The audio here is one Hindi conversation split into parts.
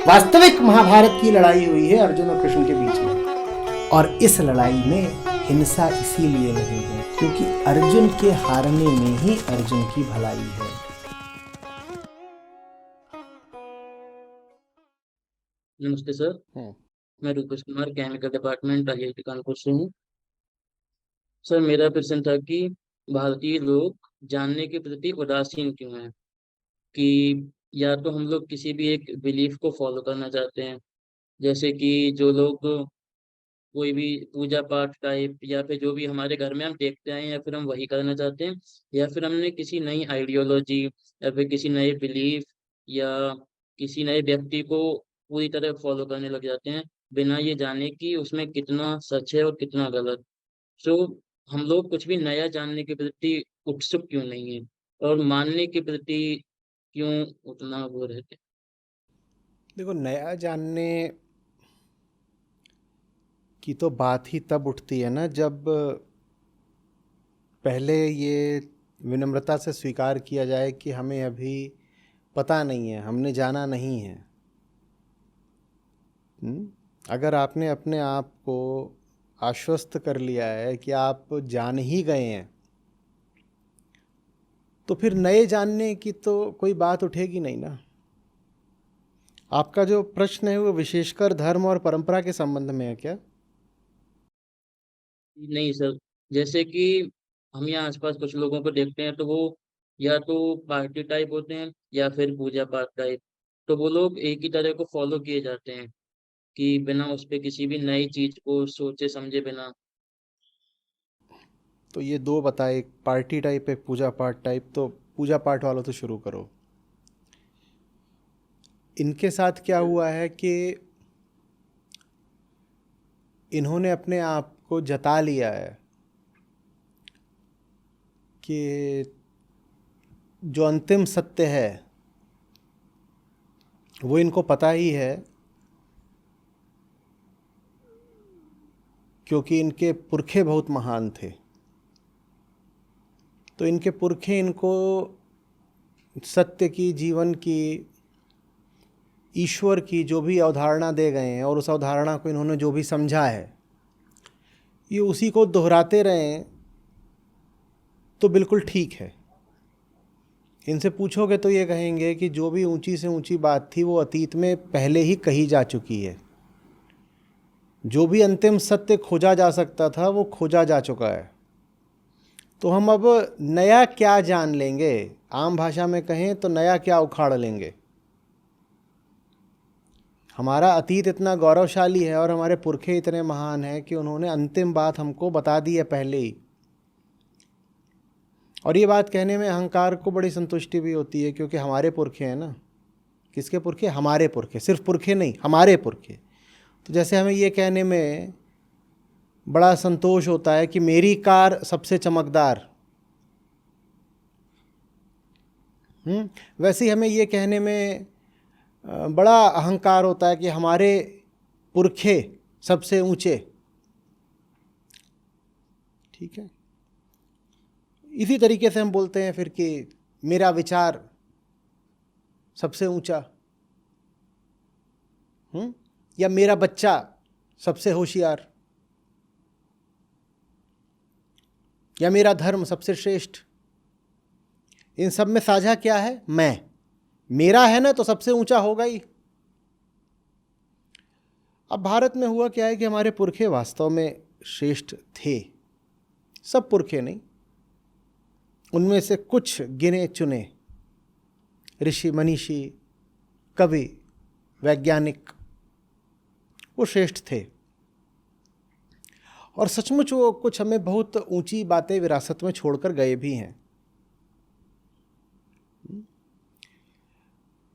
वास्तविक महाभारत की लड़ाई हुई है अर्जुन और कृष्ण के बीच में, और इस लड़ाई में हिंसा इसीलिए नहीं है क्योंकि अर्जुन के हारने में ही अर्जुन की भलाई है। नमस्ते सर। मैं Rupesh Kumar, chemical department, IIT Kanpur से हूँ। सर, मेरा प्रश्न था कि भारतीय लोग जानने के प्रति उदासीन क्यों हैं? कि या तो हम लोग किसी भी एक बिलीफ को फॉलो करना चाहते हैं, जैसे कि जो लोग कोई भी पूजा पाठ टाइप या फिर जो भी हमारे घर में हम देखते आए हैं, या फिर हम वही करना चाहते हैं, या फिर हमने किसी नई आइडियोलॉजी या फिर किसी नए बिलीफ या किसी नए व्यक्ति को पूरी तरह फॉलो करने लग जाते हैं, बिना ये जाने कि उसमें कितना सच है और कितना गलत। सो हम लोग कुछ भी नया जानने के प्रति उत्सुक क्यों नहीं है, और मानने के प्रति क्यों उतना वो रहते हैं? देखो, नया जानने की तो बात ही तब उठती है ना जब पहले ये विनम्रता से स्वीकार किया जाए कि हमें अभी पता नहीं है, हमने जाना नहीं है। अगर आपने अपने आप को आश्वस्त कर लिया है कि आप जान ही गए हैं, तो फिर नए जानने की तो कोई बात उठेगी नहीं ना। आपका जो प्रश्न है वो विशेषकर धर्म और परंपरा के संबंध में है क्या? नहीं सर, जैसे कि हम यहाँ आसपास कुछ लोगों को देखते हैं, तो वो या तो पार्टी टाइप होते हैं या फिर पूजा पाठ टाइप। तो वो लोग एक ही तरह को फॉलो किए जाते हैं कि बिना उस पे किसी भी नई चीज को सोचे समझे बिना। तो ये दो बताए, एक पार्टी टाइप एक पूजा पाठ टाइप। तो पूजा पाठ वालों तो शुरू करो। इनके साथ क्या हुआ है कि इन्होंने अपने आप को जता लिया है कि जो अंतिम सत्य है वो इनको पता ही है, क्योंकि इनके पुरखे बहुत महान थे। तो इनके पुरखे इनको सत्य की, जीवन की, ईश्वर की जो भी अवधारणा दे गए हैं, और उस अवधारणा को इन्होंने जो भी समझा है, ये उसी को दोहराते रहें तो बिल्कुल ठीक है। इनसे पूछोगे तो ये कहेंगे कि जो भी ऊंची से ऊंची बात थी वो अतीत में पहले ही कही जा चुकी है। जो भी अंतिम सत्य खोजा जा सकता था वो खोजा जा चुका है। तो हम अब नया क्या जान लेंगे? आम भाषा में कहें तो नया क्या उखाड़ लेंगे? हमारा अतीत इतना गौरवशाली है और हमारे पुरखे इतने महान हैं कि उन्होंने अंतिम बात हमको बता दी है पहले ही। और ये बात कहने में अहंकार को बड़ी संतुष्टि भी होती है, क्योंकि हमारे पुरखे हैं ना। किसके पुरखे? हमारे पुरखे। सिर्फ पुरखे नहीं, हमारे पुरखे। तो जैसे हमें ये कहने में बड़ा संतोष होता है कि मेरी कार सबसे चमकदार, वैसे ही हमें ये कहने में बड़ा अहंकार होता है कि हमारे पुरखे सबसे ऊंचे। ठीक है, इसी तरीके से हम बोलते हैं फिर कि मेरा विचार सबसे ऊंचा, या मेरा बच्चा सबसे होशियार, या मेरा धर्म सबसे श्रेष्ठ। इन सब में साझा क्या है? मैं। मेरा है ना, तो सबसे ऊंचा होगा ही। अब भारत में हुआ क्या है कि हमारे पुरखे वास्तव में श्रेष्ठ थे। सब पुरखे नहीं, उनमें से कुछ गिने चुने ऋषि, मनीषी, कवि, वैज्ञानिक वो श्रेष्ठ थे। और सचमुच वो कुछ हमें बहुत ऊंची बातें विरासत में छोड़कर गए भी हैं।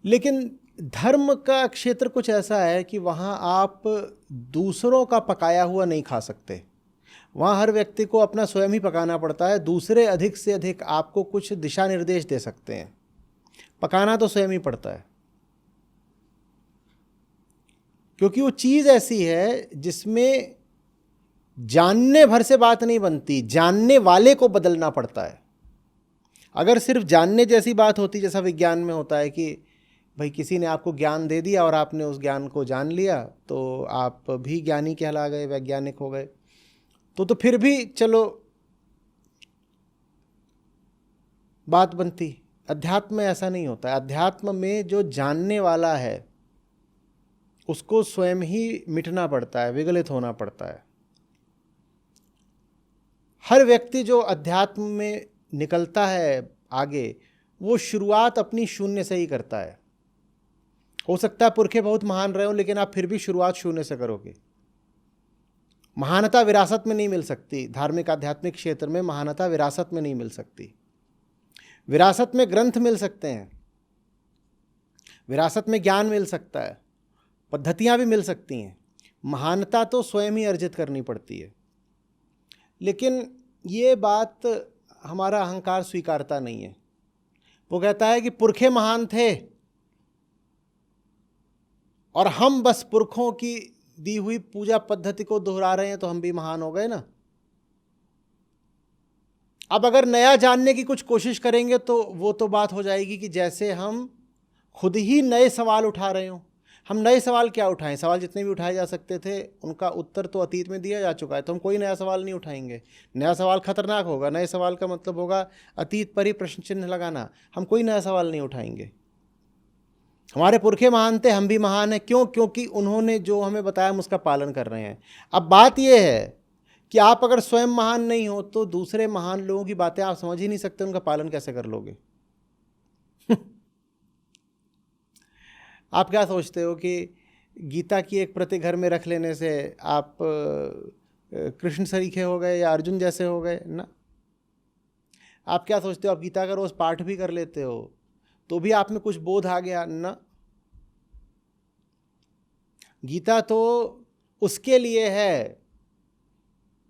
लेकिन धर्म का क्षेत्र कुछ ऐसा है कि वहाँ आप दूसरों का पकाया हुआ नहीं खा सकते। वहाँ हर व्यक्ति को अपना स्वयं ही पकाना पड़ता है। दूसरे अधिक से अधिक आपको कुछ दिशा निर्देश दे सकते हैं, पकाना तो स्वयं ही पड़ता है। क्योंकि वो चीज़ ऐसी है जिसमें जानने भर से बात नहीं बनती, जानने वाले को बदलना पड़ता है। अगर सिर्फ जानने जैसी बात होती, जैसा विज्ञान में होता है कि भाई किसी ने आपको ज्ञान दे दिया और आपने उस ज्ञान को जान लिया तो आप भी ज्ञानी कहला गए, वैज्ञानिक हो गए। तो फिर भी चलो बात बनती। अध्यात्म में ऐसा नहीं होता है। अध्यात्म में जो जानने वाला है उसको स्वयं ही मिटना पड़ता है, विगलित होना पड़ता है। हर व्यक्ति जो अध्यात्म में निकलता है आगे, वो शुरुआत अपनी शून्य से ही करता है। हो सकता है पुरखे बहुत महान रहे हो, लेकिन आप फिर भी शुरुआत शून्य से करोगे। महानता विरासत में नहीं मिल सकती। धार्मिक आध्यात्मिक क्षेत्र में महानता विरासत में नहीं मिल सकती। विरासत में ग्रंथ मिल सकते हैं, विरासत में ज्ञान मिल सकता है, पद्धतियां भी मिल सकती हैं। महानता तो स्वयं ही अर्जित करनी पड़ती है। लेकिन ये बात हमारा अहंकार स्वीकारता नहीं है। वो कहता है कि पुरखे महान थे और हम बस पुरखों की दी हुई पूजा पद्धति को दोहरा रहे हैं तो हम भी महान हो गए ना। अब अगर नया जानने की कुछ कोशिश करेंगे तो वो तो बात हो जाएगी कि जैसे हम खुद ही नए सवाल उठा रहे हो। हम नए सवाल क्या उठाएं? सवाल जितने भी उठाए जा सकते थे उनका उत्तर तो अतीत में दिया जा चुका है, तो हम कोई नया सवाल नहीं उठाएंगे। नया सवाल खतरनाक होगा। नए सवाल का मतलब होगा अतीत पर ही प्रश्न चिन्ह लगाना। हम कोई नया सवाल नहीं उठाएंगे। हमारे पुरखे महान थे, हम भी महान हैं। क्यों? क्योंकि उन्होंने जो हमें बताया हम उसका पालन कर रहे हैं। अब बात यह है कि आप अगर स्वयं महान नहीं हो तो दूसरे महान लोगों की बातें आप समझ ही नहीं सकते, उनका पालन कैसे कर लोगे? आप क्या सोचते हो कि गीता की एक प्रति घर में रख लेने से आप कृष्ण सरीखे हो गए या अर्जुन जैसे हो गए? ना। आप क्या सोचते हो आप गीता का रोज पाठ भी कर लेते हो तो भी आप में कुछ बोध आ गया? ना। गीता तो उसके लिए है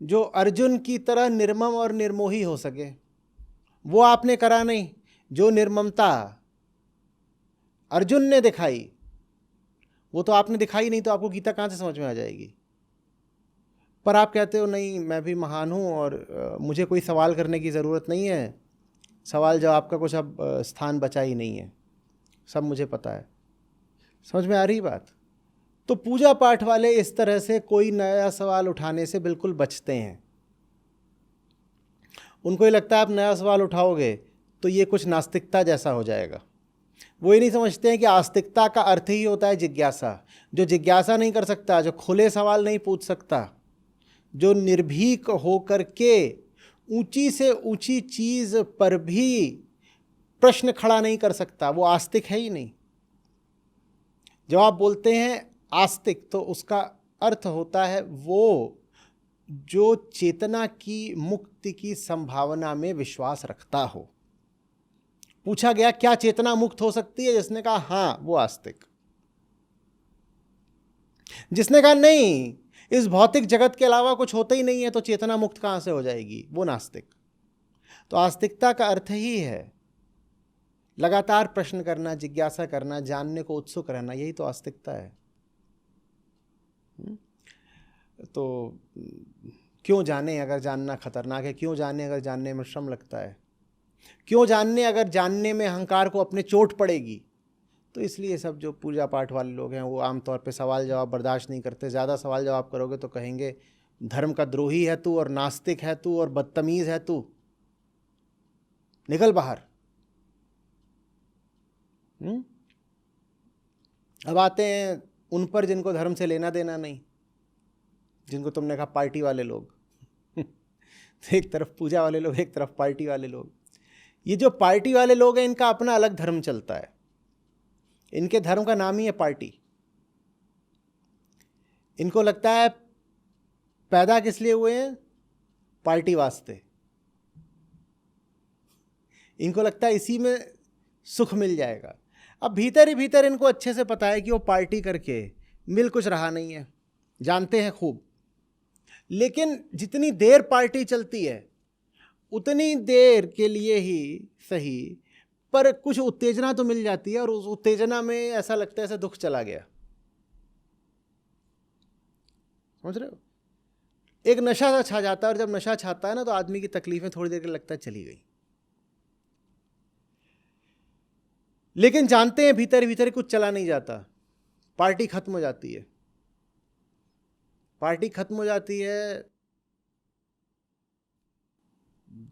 जो अर्जुन की तरह निर्मम और निर्मोही हो सके। वो आपने करा नहीं। जो निर्ममता अर्जुन ने दिखाई वो तो आपने दिखाई नहीं, तो आपको गीता कहाँ से समझ में आ जाएगी? पर आप कहते हो नहीं मैं भी महान हूँ और मुझे कोई सवाल करने की ज़रूरत नहीं है। सवाल जवाब का कुछ अब स्थान बचा ही नहीं है, सब मुझे पता है। समझ में आ रही बात? तो पूजा पाठ वाले इस तरह से कोई नया सवाल उठाने से बिल्कुल बचते हैं। उनको ये लगता है आप नया सवाल उठाओगे तो ये कुछ नास्तिकता जैसा हो जाएगा। वो ये नहीं समझते हैं कि आस्तिकता का अर्थ ही होता है जिज्ञासा। जो जिज्ञासा नहीं कर सकता, जो खुले सवाल नहीं पूछ सकता, जो निर्भीक होकर के ऊंची से ऊंची चीज पर भी प्रश्न खड़ा नहीं कर सकता, वो आस्तिक है ही नहीं। जब आप बोलते हैं आस्तिक तो उसका अर्थ होता है वो जो चेतना की मुक्ति की संभावना में विश्वास रखता हो। पूछा गया क्या चेतना मुक्त हो सकती है? जिसने कहा हाँ वो आस्तिक। जिसने कहा नहीं इस भौतिक जगत के अलावा कुछ होता ही नहीं है तो चेतना मुक्त कहां से हो जाएगी, वो नास्तिक। तो आस्तिकता का अर्थ ही है लगातार प्रश्न करना, जिज्ञासा करना, जानने को उत्सुक रहना, यही तो आस्तिकता है। तो क्यों जाने अगर जानना खतरनाक है? क्यों जाने अगर जानने में श्रम लगता है? क्यों जानने अगर जानने में अहंकार को अपने चोट पड़ेगी? तो इसलिए सब जो पूजा पाठ वाले लोग हैं वो आमतौर पे सवाल जवाब बर्दाश्त नहीं करते। ज़्यादा सवाल जवाब करोगे तो कहेंगे धर्म का द्रोही है तू, और नास्तिक है तू, और बदतमीज़ है तू, निकल बाहर। अब आते हैं उन पर जिनको धर्म से लेना देना नहीं, जिनको तुमने कहा पार्टी वाले लोग। तो एक तरफ पूजा वाले लोग, एक तरफ पार्टी वाले लोग। ये जो पार्टी वाले लोग हैं इनका अपना अलग धर्म चलता है। इनके धर्म का नाम ही है पार्टी। इनको लगता है पैदा किस लिए हुए हैं? पार्टी वास्ते। इनको लगता है इसी में सुख मिल जाएगा। अब भीतर ही भीतर इनको अच्छे से पता है कि वो पार्टी करके मिल कुछ रहा नहीं है, जानते हैं खूब। लेकिन जितनी देर पार्टी चलती है उतनी देर के लिए ही सही, पर कुछ उत्तेजना तो मिल जाती है और उस उत्तेजना में ऐसा लगता है ऐसा दुख चला गया। समझ रहे हो? एक नशा सा छा जाता है, और जब नशा छाता है ना तो आदमी की तकलीफें थोड़ी देर के लगता है चली गई। लेकिन जानते हैं भीतर भीतर कुछ चला नहीं जाता। पार्टी खत्म हो जाती है, पार्टी खत्म हो जाती है,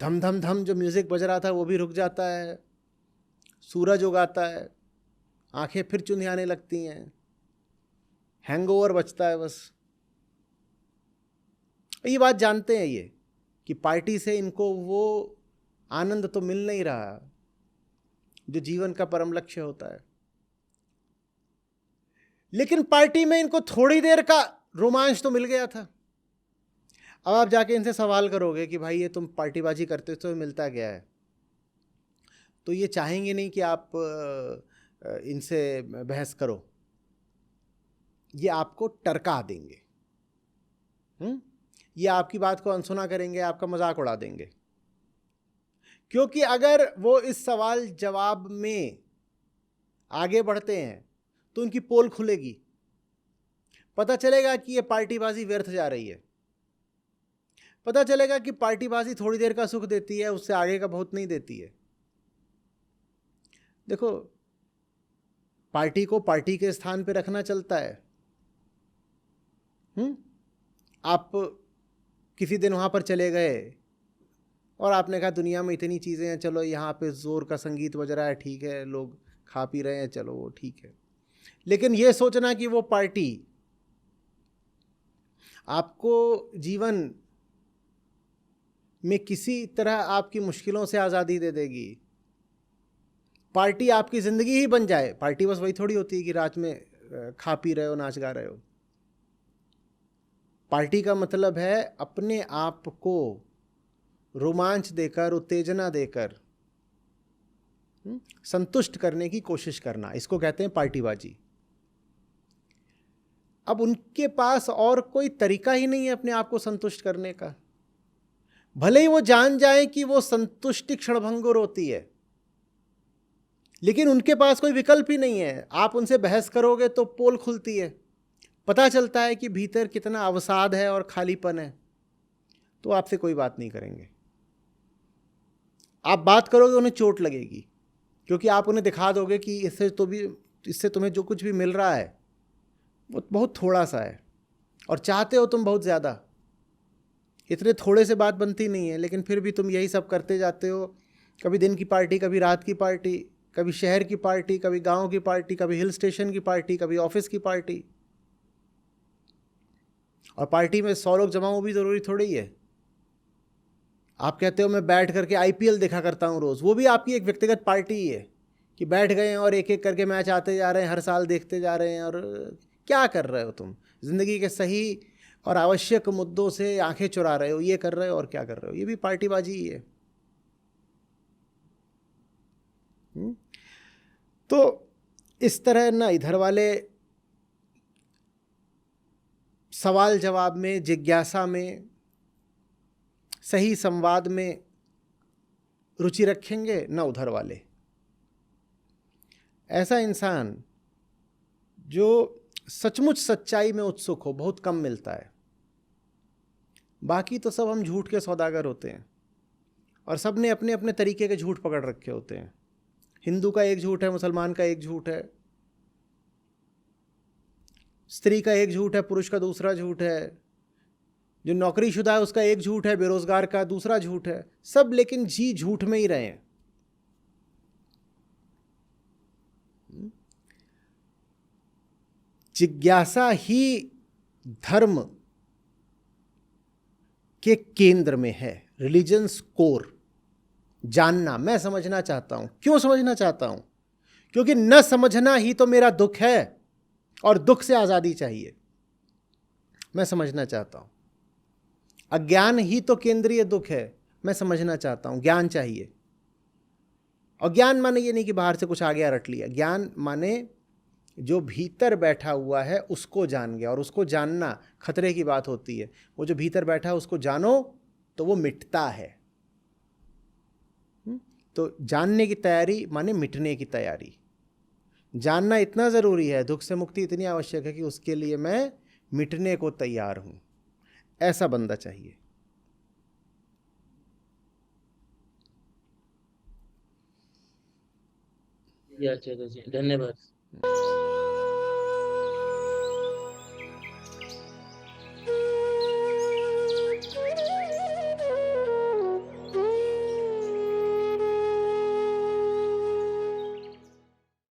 धम धम धम जो म्यूजिक बज रहा था वो भी रुक जाता है, सूरज उगाता है, आंखें फिर चुंधियाने लगती हैं, हैंगओवर बचता है बस। ये बात जानते हैं ये कि पार्टी से इनको वो आनंद तो मिल नहीं रहा जो जीवन का परम लक्ष्य होता है। लेकिन पार्टी में इनको थोड़ी देर का रोमांच तो मिल गया था। अब आप जाके इनसे सवाल करोगे कि भाई ये तुम पार्टीबाजी करते हो तो मिलता क्या है, तो ये चाहेंगे नहीं कि आप इनसे बहस करो, ये आपको टरका देंगे। ये आपकी बात को अनसुना करेंगे, आपका मजाक उड़ा देंगे। क्योंकि अगर वो इस सवाल जवाब में आगे बढ़ते हैं तो उनकी पोल खुलेगी, पता चलेगा कि ये पार्टीबाजी व्यर्थ जा रही है, पता चलेगा कि पार्टीबाजी थोड़ी देर का सुख देती है, उससे आगे का बहुत नहीं देती है। देखो, पार्टी को पार्टी के स्थान पे रखना चलता है। आप किसी दिन वहाँ पर चले गए और आपने कहा दुनिया में इतनी चीज़ें हैं, चलो यहाँ पे ज़ोर का संगीत बज रहा है, ठीक है, लोग खा पी रहे हैं, चलो वो ठीक है। लेकिन ये सोचना कि वो पार्टी आपको जीवन में किसी तरह आपकी मुश्किलों से आज़ादी दे देगी, पार्टी आपकी ज़िंदगी ही बन जाए। पार्टी बस वही थोड़ी होती है कि रात में खा पी रहे हो, नाच गा रहे हो। पार्टी का मतलब है अपने आप को रोमांच देकर, उत्तेजना देकर संतुष्ट करने की कोशिश करना, इसको कहते हैं पार्टीबाजी। अब उनके पास और कोई तरीका ही नहीं है अपने आप को संतुष्ट करने का। भले ही वो जान जाए कि वो संतुष्टि क्षणभंगुर होती है, लेकिन उनके पास कोई विकल्प ही नहीं है। आप उनसे बहस करोगे तो पोल खुलती है, पता चलता है कि भीतर कितना अवसाद है और खालीपन है, तो आपसे कोई बात नहीं करेंगे। आप बात करोगे उन्हें चोट लगेगी, क्योंकि आप उन्हें दिखा दोगे कि इससे तुम्हें जो कुछ भी मिल रहा है वो बहुत थोड़ा सा है और चाहते हो तुम बहुत ज़्यादा। इतने थोड़े से बात बनती नहीं है, लेकिन फिर भी तुम यही सब करते जाते हो। कभी दिन की पार्टी, कभी रात की पार्टी, कभी शहर की पार्टी, कभी गांव की पार्टी, कभी हिल स्टेशन की पार्टी, कभी ऑफिस की पार्टी। और पार्टी में 100 लोग जमा हो भी ज़रूरी थोड़ी है। आप कहते हो मैं बैठ करके IPL देखा करता हूँ रोज़, वो भी आपकी एक व्यक्तिगत पार्टी ही है कि बैठ गए हैं और एक एक करके मैच आते जा रहे हैं, हर साल देखते जा रहे हैं। और क्या कर रहे हो तुम? ज़िंदगी के सही और आवश्यक मुद्दों से आंखें चुरा रहे हो, ये कर रहे हो और क्या कर रहे हो, ये भी पार्टीबाजी ही है। तो इस तरह ना इधर वाले सवाल जवाब में, जिज्ञासा में, सही संवाद में रुचि रखेंगे, ना उधर वाले। ऐसा इंसान जो सचमुच सच्चाई में उत्सुक हो बहुत कम मिलता है। बाकी तो सब हम झूठ के सौदागर होते हैं और सब ने अपने अपने तरीके के झूठ पकड़ रखे होते हैं। हिंदू का एक झूठ है, मुसलमान का एक झूठ है, स्त्री का एक झूठ है, पुरुष का दूसरा झूठ है, जो नौकरीशुदा है उसका एक झूठ है, बेरोजगार का दूसरा झूठ है। सब लेकिन जी झूठ में ही रहे हैं। जिज्ञासा ही धर्म के केंद्र में है, रिलीजन्स कोर। जानना, मैं समझना चाहता हूं। क्यों समझना चाहता हूं? क्योंकि न समझना ही तो मेरा दुख है और दुख से आजादी चाहिए। मैं समझना चाहता हूं। अज्ञान ही तो केंद्रीय दुख है, मैं समझना चाहता हूं, ज्ञान चाहिए। और ज्ञान माने ये नहीं कि बाहर से कुछ आ गया रट लिया। ज्ञान माने जो भीतर बैठा हुआ है उसको जान गया, और उसको जानना खतरे की बात होती है। वो जो भीतर बैठा है उसको जानो तो वो मिटता है। तो जानने की तैयारी माने मिटने की तैयारी। जानना इतना ज़रूरी है, दुख से मुक्ति इतनी आवश्यक है कि उसके लिए मैं मिटने को तैयार हूं। ऐसा बंदा चाहिए। जी आचार्य जी, धन्यवाद।